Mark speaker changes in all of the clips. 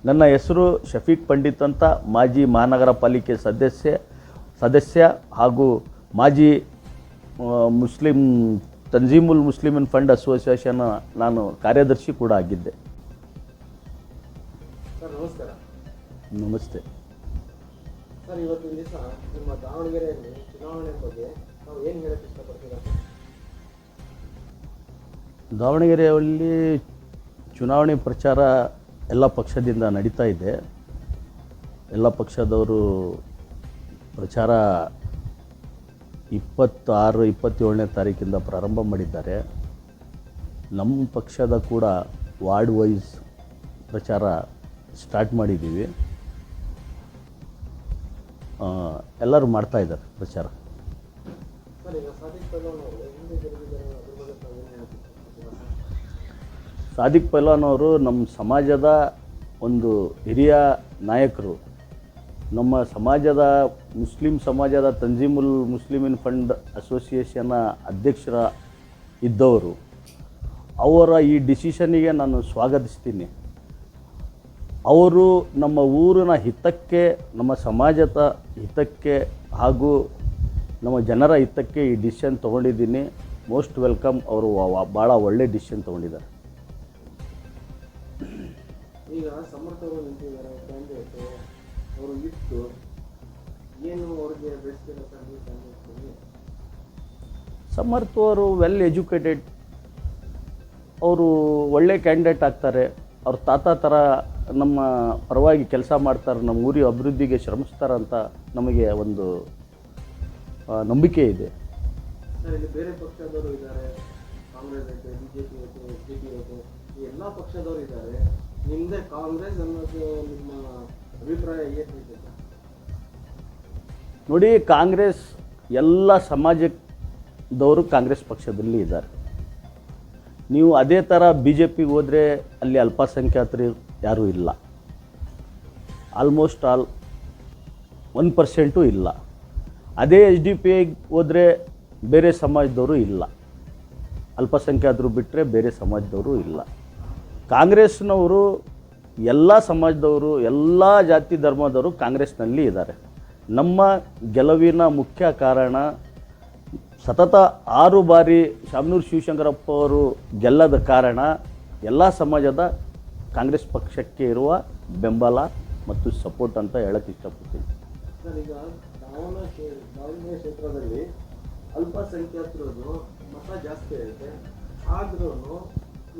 Speaker 1: ನನ್ನ ಹೆಸರು ಶಫೀಕ್ ಪಂಡಿತ್ ಅಂತ, ಮಾಜಿ ಮಹಾನಗರ ಪಾಲಿಕೆ ಸದಸ್ಯ ಹಾಗೂ ಮಾಜಿ ಮುಸ್ಲಿಂ ತಂಜೀಮುಲ್ ಮುಸ್ಲಿಮಿನ್ ಫಂಡ್ ಅಸೋಸಿಯೇಷನ್ ನಾನು ಕಾರ್ಯದರ್ಶಿ ಕೂಡ ಆಗಿದ್ದೆ.
Speaker 2: ಸರ್ ನಮಸ್ಕಾರ.
Speaker 1: ನಮಸ್ತೆ
Speaker 2: ಸರ್, ಇವತ್ತಿನ ದಿವಸ ನಿಮ್ಮ ದಾವಣಗೆರೆಯಲ್ಲಿ ಚುನಾವಣೆ ಬಗ್ಗೆ ನಾವು ಏನು ಹೇಳಕ್ಕೆ ಇಷ್ಟಪಡ್ತೀರಾ?
Speaker 1: ದಾವಣಗೆರೆಯಲ್ಲಿ ಚುನಾವಣೆ ಪ್ರಚಾರ ಎಲ್ಲ ಪಕ್ಷದಿಂದ ನಡೀತಾ ಇದೆ. ಎಲ್ಲ ಪಕ್ಷದವರು ಪ್ರಚಾರ 26-27ನೇ ತಾರೀಕಿಂದ ಪ್ರಾರಂಭ ಮಾಡಿದ್ದಾರೆ. ನಮ್ಮ ಪಕ್ಷದ ಕೂಡ ವಾರ್ಡ್ ವೈಸ್ ಪ್ರಚಾರ ಸ್ಟಾರ್ಟ್ ಮಾಡಿದ್ದೀವಿ. ಎಲ್ಲರೂ ಮಾಡ್ತಾ ಇದ್ದಾರೆ ಪ್ರಚಾರ.
Speaker 2: ಸರ್, ಈಗ ಸಾದಿಕ್ ಪೈಲ್ವಾನ್ ಅವರು ಹಿಂದೆ ಗೆದ್ದಿದ್ದಾರೆ, ಅದ್ರ ಬಗ್ಗೆ ತಾವು ಏನು ಹೇಳಕ್ಕೆ ಇಷ್ಟಪಡ್ತೀರಾ?
Speaker 1: ಸಾದಿಕ್ ಪೈಲ್ವಾನ್ ಅವರು ನಮ್ಮ ಸಮಾಜದ ಒಂದು ಹಿರಿಯ ನಾಯಕರು. ನಮ್ಮ ಸಮಾಜದ ಮುಸ್ಲಿಂ ಸಮಾಜದ ತಂಜೀಮುಲ್ ಮುಸ್ಲಿಮಿನ್ ಫಂಡ್ ಅಸೋಸಿಯೇಷನ್ನ ಅಧ್ಯಕ್ಷರ ಇದ್ದವರು. ಅವರ ಈ ಡಿಸಿಷನ್ನಿಗೆ ನಾನು ಸ್ವಾಗತಿಸ್ತೀನಿ. ಅವರು ನಮ್ಮ ಊರಿನ ಹಿತಕ್ಕೆ, ನಮ್ಮ ಸಮಾಜದ ಹಿತಕ್ಕೆ ಹಾಗೂ ನಮ್ಮ ಜನರ ಹಿತಕ್ಕೆ ಈ ಡಿಸಿಷನ್ ತೊಗೊಂಡಿದ್ದೀನಿ. Most welcome. ಅವರು ಭಾಳ ಒಳ್ಳೆ ಡಿಸಿಷನ್ ತೊಗೊಂಡಿದ್ದಾರೆ.
Speaker 2: ಈಗ ಸಮರ್ಥವರು ನಿಂತಿದ್ದಾರೆ, ಕ್ಯಾಂಡಿಡೇಟು ಅವರು ಇತ್ತು, ಏನು ಅವ್ರಿಗೆ ಬೆಳೆಸ್ತಿರೋ
Speaker 1: ಸಮರ್ಥ್ ಅವರು ವೆಲ್ ಎಜುಕೇಟೆಡ್, ಅವರು ಒಳ್ಳೆ ಕ್ಯಾಂಡಿಡೇಟ್ ಆಗ್ತಾರೆ. ಅವ್ರ ತಾತ ಥರ ನಮ್ಮ ಪರವಾಗಿ ಕೆಲಸ ಮಾಡ್ತಾರೆ, ನಮ್ಮ ಊರಿ ಅಭಿವೃದ್ಧಿಗೆ ಶ್ರಮಿಸ್ತಾರಂತ ನಮಗೆ ಒಂದು ನಂಬಿಕೆ ಇದೆ.
Speaker 2: ಸರ್, ಇಲ್ಲಿ ಬೇರೆ ಪಕ್ಷದವರು ಇದ್ದಾರೆ, ಕಾಂಗ್ರೆಸ್ ಐತೆ, BJP ಐತೆ, SDP ಐತೆ, ಈ ಎಲ್ಲ ಪಕ್ಷದವರು ಇದ್ದಾರೆ. ನಿಮ್ಮದೇ ಕಾಂಗ್ರೆಸ್ ಅನ್ನೋದು ನಿಮ್ಮ ಅಭಿಪ್ರಾಯ ಏನಿದೆ?
Speaker 1: ನೋಡಿ, ಕಾಂಗ್ರೆಸ್ ಎಲ್ಲ ಸಮಾಜದವರು ಕಾಂಗ್ರೆಸ್ ಪಕ್ಷದಲ್ಲಿ ಇದ್ದಾರೆ. ನೀವು ಅದೇ ಥರ BJPಗೆ ಹೋದರೆ ಅಲ್ಲಿ ಅಲ್ಪಸಂಖ್ಯಾತರು ಯಾರೂ ಇಲ್ಲ. ಆಲ್ಮೋಸ್ಟ್ ಆಲ್ 1% ಇಲ್ಲ. ಅದೇ SDPಗೆ ಹೋದರೆ ಬೇರೆ ಸಮಾಜದವರು ಇಲ್ಲ. ಅಲ್ಪಸಂಖ್ಯಾತರು ಬಿಟ್ಟರೆ ಬೇರೆ ಸಮಾಜದವರು ಇಲ್ಲ. ಕಾಂಗ್ರೆಸ್ನವರು ಎಲ್ಲ ಸಮಾಜದವರು, ಎಲ್ಲ ಜಾತಿ ಧರ್ಮದವರು ಕಾಂಗ್ರೆಸ್ನಲ್ಲಿ ಇದ್ದಾರೆ. ನಮ್ಮ ಗೆಲುವಿನ ಮುಖ್ಯ ಕಾರಣ ಸತತ 6 ಬಾರಿ ಶಾಮನೂರು ಶಿವಶಂಕರಪ್ಪ ಅವರು ಗೆಲ್ಲದ ಕಾರಣ ಎಲ್ಲ ಸಮಾಜದ ಕಾಂಗ್ರೆಸ್ ಪಕ್ಷಕ್ಕೆ ಇರುವ ಬೆಂಬಲ ಮತ್ತು ಸಪೋರ್ಟ್ ಅಂತ ಹೇಳಕ್ಕೆ ಇಷ್ಟಪಡ್ತೀನಿ.
Speaker 2: ಸರ್, ಈಗ ದಾವಣಗೆರೆ ಕ್ಷೇತ್ರದಲ್ಲಿ ಅಲ್ಪಸಂಖ್ಯಾತರದ್ದು ಮತ ಜಾಸ್ತಿ ಐತೆ. ಆದ್ರೂ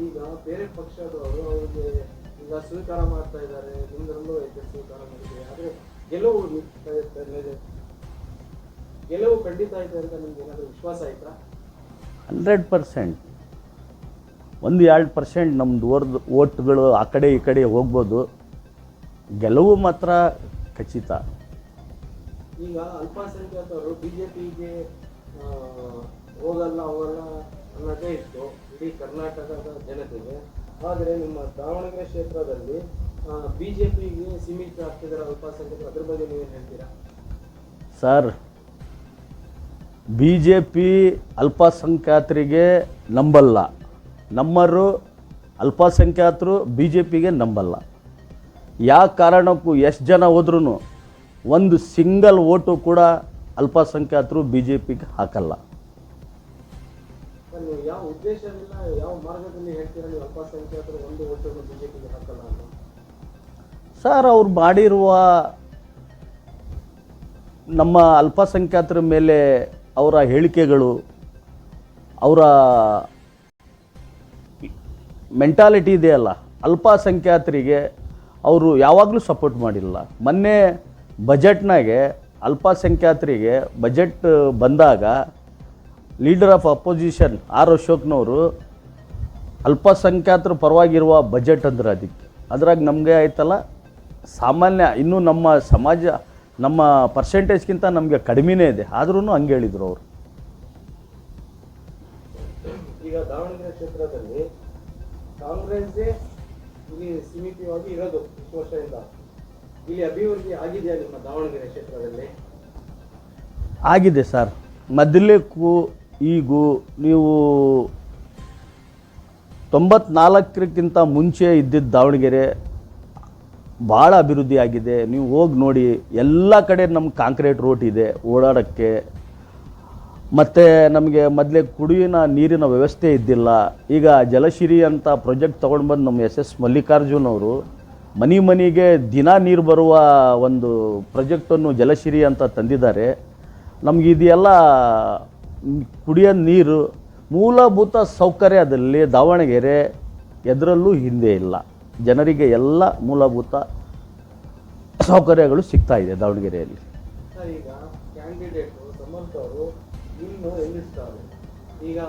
Speaker 2: ಈಗ ಬೇರೆ ಪಕ್ಷದವರು ಅವ್ರಿಗೆ ಈಗ ಸ್ವೀಕಾರ ಮಾಡ್ತಾ ಇದ್ದಾರೆ. ನಿಮ್ದ್ರಲ್ಲೂ ಐತೆ, ಸ್ವೀಕಾರ ಮಾಡಿದೆ. ಆದರೆ ಗೆಲುವು ಖಂಡಿತ ಐತೆ ಅಂತ ನಿಮ್ಗೆ ಏನಾದರೂ ವಿಶ್ವಾಸ ಆಯ್ತಾ?
Speaker 1: 100%. 1-2% ನಮ್ಮದು ಓಟ್ಗಳು ಆ ಕಡೆ ಈ ಕಡೆ ಹೋಗ್ಬೋದು. ಗೆಲುವು ಮಾತ್ರ ಖಚಿತ.
Speaker 2: ಈಗ ಅಲ್ಪಸಂಖ್ಯಾತರು BJPಗೆ ಹೋಗಲ್ಲ ಅನ್ನೋದೇ ಇತ್ತು ಇಡೀ ಕರ್ನಾಟಕದ ಜನತೆಗೆ. ಆದರೆ ನಿಮ್ಮ ದಾವಣಗೆರೆ ಕ್ಷೇತ್ರದಲ್ಲಿ BJPಗೆ ಸೀಮಿತ ಆಗ್ತಿದ್ದಾರೆ ಅಲ್ಪಸಂಖ್ಯಾತರು. ಅದ್ರ ಬಗ್ಗೆ ನೀವೇನು ಹೇಳ್ತೀರಾ?
Speaker 1: ಸರ್, BJP ಅಲ್ಪಸಂಖ್ಯಾತರಿಗೆ ನಂಬಲ್ಲ. ನಮ್ಮರು ಅಲ್ಪಸಂಖ್ಯಾತರು BJPಗೆ ನಂಬಲ್ಲ. ಯಾವ ಕಾರಣಕ್ಕೂ ಎಷ್ಟು ಜನ ಹೋದ್ರೂ ಒಂದು ಸಿಂಗಲ್ ಓಟು ಕೂಡ ಅಲ್ಪಸಂಖ್ಯಾತರು BJPಗೆ ಹಾಕಲ್ಲ.
Speaker 2: ನೀವು ಯಾವ ಉದ್ದೇಶದಿಂದ, ಯಾವ ಮಾರ್ಗದಲ್ಲಿ ಹೇಳ್ತೀರಾ ನೀವು ಅಲ್ಪಸಂಖ್ಯಾತರು ಒಂದು ಓಟನ್ನು BJPಗೆ ಹಾಕಲ್ಲ ಅಂತ?
Speaker 1: ಸರ್, ಅವ್ರು ಮಾಡಿರುವ ನಮ್ಮ ಅಲ್ಪಸಂಖ್ಯಾತರ ಮೇಲೆ ಅವರ ಹೇಳಿಕೆಗಳು, ಅವರ ಮೆಂಟಾಲಿಟಿ ಇದೆಯಲ್ಲ, ಅಲ್ಪಸಂಖ್ಯಾತರಿಗೆ ಅವರು ಯಾವಾಗಲೂ ಸಪೋರ್ಟ್ ಮಾಡಿಲ್ಲ. ಮೊನ್ನೆ ಬಜೆಟ್ನಾಗೆ ಅಲ್ಪಸಂಖ್ಯಾತರಿಗೆ ಬಜೆಟ್ ಬಂದಾಗ ಲೀಡರ್ ಆಫ್ ಅಪೋಸಿಷನ್ ಆರ್ ಅಶೋಕ್ನವರು ಅಲ್ಪಸಂಖ್ಯಾತರ ಪರವಾಗಿರುವ ಬಜೆಟ್ ಅಂದ್ರೆ ಅದ್ರಾಗ ನಮಗೆ ಆಯ್ತಲ್ಲ ಸಾಮಾನ್ಯ, ಇನ್ನೂ ನಮ್ಮ ಸಮಾಜ ನಮ್ಮ ಪರ್ಸೆಂಟೇಜ್ಗಿಂತ ನಮಗೆ ಕಡಿಮೆನೇ ಇದೆ. ಆದ್ರೂ ಹಂಗೆ ಹೇಳಿದರು ಅವರು.
Speaker 2: ಈಗ ದಾವಣಗೆರೆ ಕ್ಷೇತ್ರದಲ್ಲಿ ಕಾಂಗ್ರೆಸ್ಸೇ ಇಲ್ಲಿ ಸೀಮಿತವಾಗಿ ಇರೋದು ಇಷ್ಟು ವರ್ಷದಿಂದ. ಇಲ್ಲಿ ಅಭಿವೃದ್ಧಿ ಆಗಿದೆಯಾ ನಿಮ್ಮ ದಾವಣಗೆರೆ ಕ್ಷೇತ್ರದಲ್ಲಿ?
Speaker 1: ಆಗಿದೆ ಸರ್. ಮೊದಲಕ್ಕೂ ಈಗೂ ನೀವು 94ಕ್ಕಿಂತ ಮುಂಚೆ ಇದ್ದಿದ್ದ ದಾವಣಗೆರೆ ಭಾಳ ಅಭಿವೃದ್ಧಿ ಆಗಿದೆ. ನೀವು ಹೋಗಿ ನೋಡಿ, ಎಲ್ಲ ಕಡೆ ನಮ್ಗೆ ಕಾಂಕ್ರೀಟ್ ರೋಡ್ ಇದೆ ಓಡಾಡೋಕ್ಕೆ. ಮತ್ತು ನಮಗೆ ಮೊದಲೇ ಕುಡಿಯುವ ನೀರಿನ ವ್ಯವಸ್ಥೆ ಇದ್ದಿಲ್ಲ. ಈಗ ಜಲಶಿರಿ ಅಂತ ಪ್ರಾಜೆಕ್ಟ್ ತೊಗೊಂಡು ಬಂದು ನಮ್ಮ ಎಸ್ ಮಲ್ಲಿಕಾರ್ಜುನ್ ಅವರು ಮನೆಗೆ ದಿನ ನೀರು ಬರುವ ಒಂದು ಪ್ರಾಜೆಕ್ಟನ್ನು ಜಲಶಿರಿ ಅಂತ ತಂದಿದ್ದಾರೆ. ನಮಗೆ ಇದೆಲ್ಲ ಕುಡಿಯೋ ನೀರು ಮೂಲಭೂತ ಸೌಕರ್ಯದಲ್ಲಿ ದಾವಣಗೆರೆ ಎದರಲ್ಲೂ ಹಿಂದೆ ಇಲ್ಲ. ಜನರಿಗೆ ಎಲ್ಲ ಮೂಲಭೂತ ಸೌಕರ್ಯಗಳು ಸಿಗ್ತಾ ಇದೆ ದಾವಣಗೆರೆಯಲ್ಲಿ.
Speaker 2: ಸರ್, ಈಗ ಕ್ಯಾಂಡಿಡೇಟು ಸಮಂತ್ ಅವರು ಇನ್ನು ಹೆಂಗಿಸ್ತಾರೆ, ಈಗ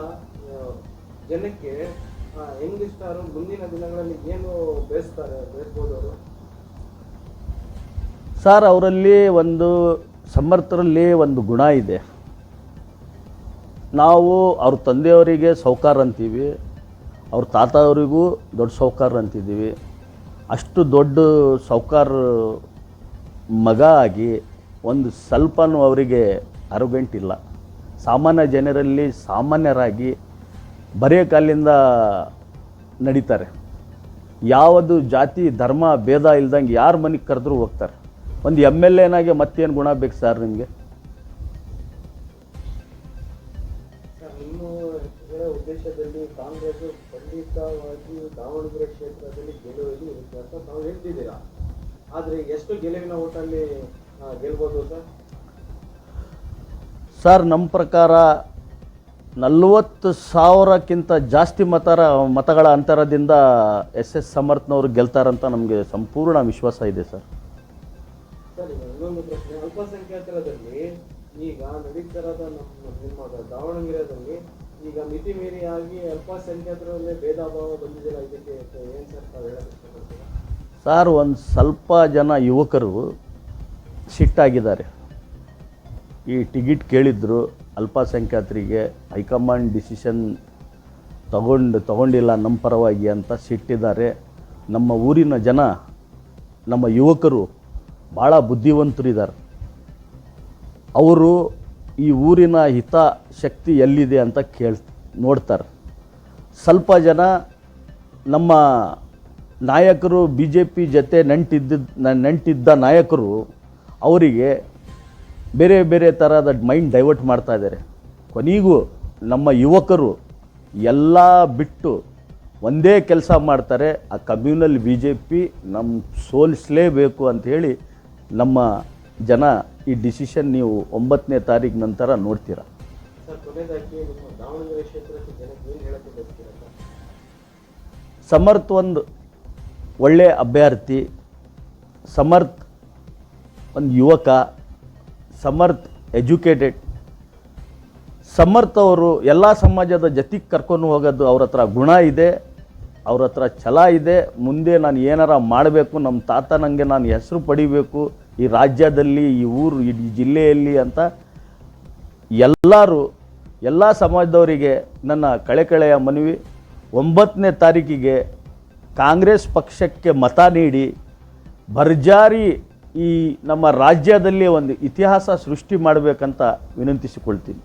Speaker 2: ಜನಕ್ಕೆ ಹೆಂಗಿಸ್ತಾರೋ ಮುಂದಿನ ದಿನಗಳಲ್ಲಿ ಏನು ಬೇಯಿಸ್ಬೋದು ಅವರು?
Speaker 1: ಸರ್, ಅವರಲ್ಲಿ ಒಂದು ಸಮರ್ಥರಲ್ಲಿ ಒಂದು ಗುಣ ಇದೆ. ನಾವು ಅವ್ರ ತಂದೆಯವರಿಗೆ ಸೌಕಾರ ಅಂತೀವಿ, ಅವ್ರ ತಾತ ಅವರಿಗೂ ದೊಡ್ಡ ಸೌಕಾರ ಅಂತಿದ್ದೀವಿ. ಅಷ್ಟು ದೊಡ್ಡ ಸೌಕಾರ ಮಗ ಆಗಿ ಒಂದು ಸ್ವಲ್ಪನೂ ಅವರಿಗೆ ಅರುಗಂಟಿಲ್ಲ. ಸಾಮಾನ್ಯ ಜನರಲ್ಲಿ ಸಾಮಾನ್ಯರಾಗಿ ಬರೆಯ ಕಾಲಿಂದ ನಡೀತಾರೆ. ಯಾವುದು ಜಾತಿ ಧರ್ಮ ಭೇದ ಇಲ್ದಂಗೆ ಯಾರ ಮನೆಗೆ ಕರೆದ್ರೂ ಹೋಗ್ತಾರೆ. ಒಂದು MLA ಮತ್ತೇನು ಗುಣ ಬೇಕು ಸರ್ ನಿಮಗೆ?
Speaker 2: ನಿಮ್ಮ ಉದ್ದೇಶದಲ್ಲಿ ಕಾಂಗ್ರೆಸ್ ಖಂಡಿತವಾಗಿ ದಾವಣಗೆರೆ ಕ್ಷೇತ್ರದಲ್ಲಿ ಗೆಲುವಿಗೆ ಇರುತ್ತೆ ಅಂತ ನಾವು ಹೇಳ್ತಿದ್ದೀರಾ. ಆದರೆ ಎಷ್ಟು ಗೆಲುವಿನ ಓಟಲ್ಲಿ ಗೆಲ್ಬೋದು ಸರ್?
Speaker 1: ಸರ್, ನಮ್ಮ ಪ್ರಕಾರ 40,000ಕ್ಕಿಂತ ಜಾಸ್ತಿ ಮತಗಳ ಅಂತರದಿಂದ SS ಸಮರ್ಥನವರು ಗೆಲ್ತಾರಂತ ನಮಗೆ ಸಂಪೂರ್ಣ ವಿಶ್ವಾಸ ಇದೆ ಸರ್.
Speaker 2: ಸರ್, ಇನ್ನೊಂದು ಪ್ರಶ್ನೆ, ಅಲ್ಪಸಂಖ್ಯಾತರಲ್ಲಿ ಈಗ ನಡೀತಿರೋದ ನಿಮ್ಮ ದಾವಣಗೆರೆಯಲ್ಲಿ ಈಗ ಮಿತಿ ಮೀರಿಯಾಗಿ ಅಲ್ಪಸಂಖ್ಯಾತರಲ್ಲೇ ಭೇದ ಭಾವ ಬಂದಿದೆಯಲ್ಲ, ಇದಕ್ಕೆ ಏನು ಸರ್ ತಾವು ಹೇಳಕ್ಕೆ ಇಷ್ಟಪಡ್ತೀರಾ?
Speaker 1: ಸರ್, ಒಂದು ಸ್ವಲ್ಪ ಜನ ಯುವಕರು ಸಿಟ್ಟಾಗಿದ್ದಾರೆ. ಈ ಟಿಕೆಟ್ ಕೇಳಿದ್ರು ಅಲ್ಪಸಂಖ್ಯಾತರಿಗೆ, ಹೈಕಮಾಂಡ್ ಡಿಸಿಷನ್ ತಗೊಂಡಿಲ್ಲ ನಮ್ಮ ಪರವಾಗಿ ಅಂತ ಸಿಟ್ಟಿದ್ದಾರೆ. ನಮ್ಮ ಊರಿನ ಜನ, ನಮ್ಮ ಯುವಕರು ಭಾಳ ಬುದ್ಧಿವಂತರಿದ್ದಾರೆ. ಅವರು ಈ ಊರಿನ ಹಿತಾಸಕ್ತಿ ಎಲ್ಲಿದೆ ಅಂತ ನೋಡ್ತಾರೆ. ಸ್ವಲ್ಪ ಜನ ನಮ್ಮ ನಾಯಕರು BJP ಜೊತೆ ನಂಟಿದ್ದ ನಾಯಕರು ಅವರಿಗೆ ಬೇರೆ ಬೇರೆ ಥರದ ಮೈಂಡ್ ಡೈವರ್ಟ್ ಮಾಡ್ತಾ ಇದ್ದಾರೆ. ಕೊನೆಗೂ ನಮ್ಮ ಯುವಕರು ಎಲ್ಲ ಬಿಟ್ಟು ಒಂದೇ ಕೆಲಸ ಮಾಡ್ತಾರೆ, ಆ ಕಮ್ಯುನಲ್ BJP ನಮ್ಮ ಸೋಲಿಸಲೇಬೇಕು ಅಂಥೇಳಿ ನಮ್ಮ ಜನ ಈ ಡಿಸಿಷನ್ ನೀವು 9ನೇ ತಾರೀಕು ನಂತರ ನೋಡ್ತೀರಾ.
Speaker 2: ಸರ್, ಕೊನೆಯದಾಗಿ ನಿಮ್ಮ ದಾವಣಗೆರೆ ಕ್ಷೇತ್ರಕ್ಕೆ ಜನಕ್ಕೆ ಏನು ಹೇಳಕ್ಕೆ ಬಯಸ್ತೀರಾ ಸರ್?
Speaker 1: ಸಮರ್ಥ್ ಒಂದು ಒಳ್ಳೆಯ ಅಭ್ಯರ್ಥಿ, ಸಮರ್ಥ್ ಒಂದು ಯುವಕ, ಸಮರ್ಥ್ ಎಜುಕೇಟೆಡ್. ಸಮರ್ಥ್ ಅವರು ಎಲ್ಲ ಸಮಾಜದ ಜೊತೆಗೆ ಕರ್ಕೊಂಡು ಹೋಗೋದು ಅವ್ರ ಹತ್ರ ಗುಣ ಇದೆ, ಅವ್ರ ಹತ್ರ ಛಲ ಇದೆ. ಮುಂದೆ ನಾನು ಏನಾರ ಮಾಡಬೇಕು, ನಮ್ಮ ತಾತ ನನಗೆ ನಾನು ಹೆಸರು ಪಡಿಬೇಕು ಈ ರಾಜ್ಯದಲ್ಲಿ, ಈ ಊರು, ಈ ಜಿಲ್ಲೆಯಲ್ಲಿ ಅಂತ ಎಲ್ಲ ಸಮಾಜದವರಿಗೆ ನನ್ನ ಕಳೆಯ ಮನವಿ, 9ನೇ ತಾರೀಕಿಗೆ ಕಾಂಗ್ರೆಸ್ ಪಕ್ಷಕ್ಕೆ ಮತ ನೀಡಿ ಭರ್ಜರಿ ಈ ನಮ್ಮ ರಾಜ್ಯದಲ್ಲಿ ಒಂದು ಇತಿಹಾಸ ಸೃಷ್ಟಿ ಮಾಡಬೇಕಂತ ವಿನಂತಿಸಿಕೊಳ್ತೀನಿ.